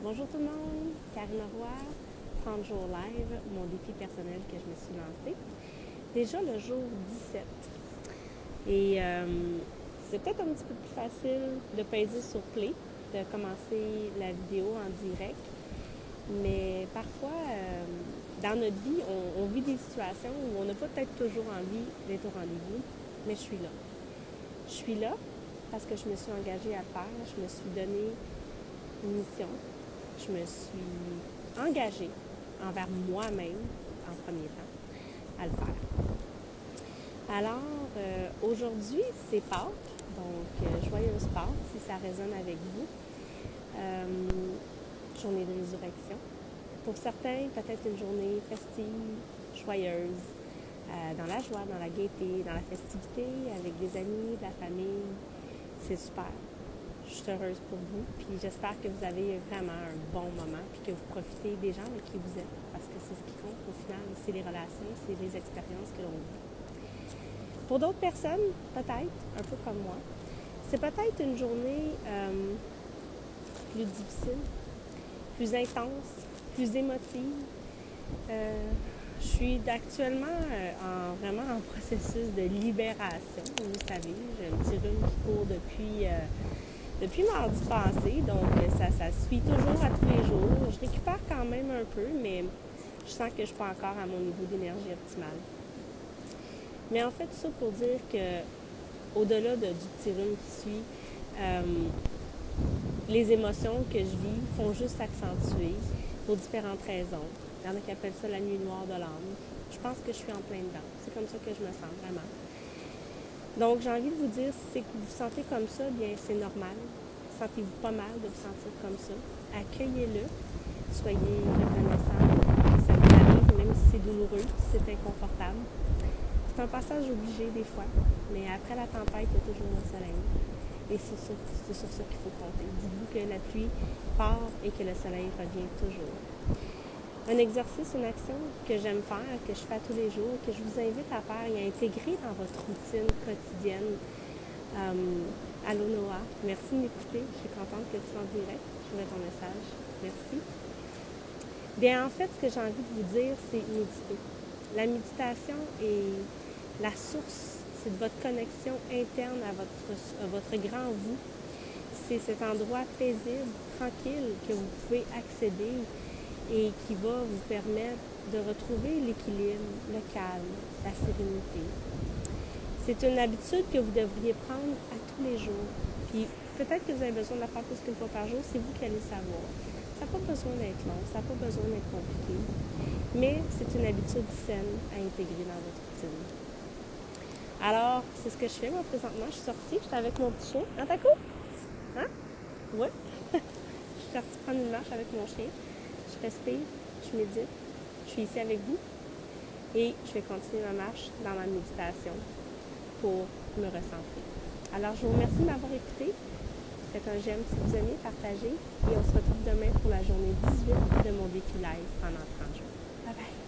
Bonjour tout le monde, Karine Roy, 30 jours live, mon défi personnel que je me suis lancé. Déjà le jour 17. Et c'est peut-être un petit peu plus facile de peser sur play, de commencer la vidéo en direct. Mais parfois, dans notre vie, on vit des situations où on n'a pas peut-être toujours envie d'être au rendez-vous, mais je suis là. Je suis là parce que je me suis engagée à le faire, je me suis donné une mission. Je me suis engagée envers moi-même, en premier temps, à le faire. Alors, aujourd'hui, c'est Pâques, donc joyeuse Pâques, si ça résonne avec vous. Journée de résurrection. Pour certains, peut-être une journée festive, joyeuse, dans la joie, dans la gaieté, dans la festivité, avec des amis, de la famille. C'est super. Je suis heureuse pour vous, puis j'espère que vous avez vraiment un bon moment, puis que vous profitez des gens avec qui vous êtes, parce que c'est ce qui compte au final, c'est les relations, c'est les expériences que l'on vit. Pour d'autres personnes, peut-être, un peu comme moi, c'est peut-être une journée plus difficile, plus intense, plus émotive. Je suis actuellement vraiment en processus de libération, vous savez, j'ai un petit rhume qui court depuis mardi passé, donc ça suit toujours à tous les jours. Je récupère quand même un peu, mais je sens que je ne suis pas encore à mon niveau d'énergie optimale. Mais en fait, tout ça pour dire que au-delà du petit rhume qui suit, les émotions que je vis font juste s'accentuer pour différentes raisons. Il y en a qui appellent ça la nuit noire de l'âme. Je pense que je suis en plein dedans. C'est comme ça que je me sens vraiment. Donc, j'ai envie de vous dire, si c'est que vous vous sentez comme ça, bien, c'est normal. Sentez-vous pas mal de vous sentir comme ça. Accueillez-le. Soyez reconnaissant que ça vous arrive, même si c'est douloureux, si c'est inconfortable. C'est un passage obligé des fois, mais après la tempête, il y a toujours le soleil. Et c'est sur ça qu'il faut compter. Dites-vous que la pluie part et que le soleil revient toujours. Un exercice, une action que j'aime faire, que je fais tous les jours, que je vous invite à faire et à intégrer dans votre routine quotidienne. Allô Noah, merci de m'écouter. Je suis contente que tu sois en direct. Je voulais ton message. Merci. Bien, en fait, ce que j'ai envie de vous dire, c'est méditer. La méditation est la source, c'est de votre connexion interne à votre grand vous. C'est cet endroit paisible, tranquille, que vous pouvez accéder et qui va vous permettre de retrouver l'équilibre, le calme, la sérénité. C'est une habitude que vous devriez prendre à tous les jours. Puis peut-être que vous avez besoin de la faire plus qu'une fois par jour, c'est vous qui allez savoir. Ça n'a pas besoin d'être long, ça n'a pas besoin d'être compliqué, mais c'est une habitude saine à intégrer dans votre routine. Alors, c'est ce que je fais moi présentement. Je suis sortie, j'étais avec mon petit chien. Hein, Taco? Hein? Ouais. Je suis partie prendre une marche avec mon chien. Je respire, je médite, je suis ici avec vous et je vais continuer ma marche dans ma méditation pour me recentrer. Alors, je vous remercie de m'avoir écouté. Faites un j'aime si vous aimez, partagez et on se retrouve demain pour la journée 18 de mon défi live pendant 30 jours. Bye bye!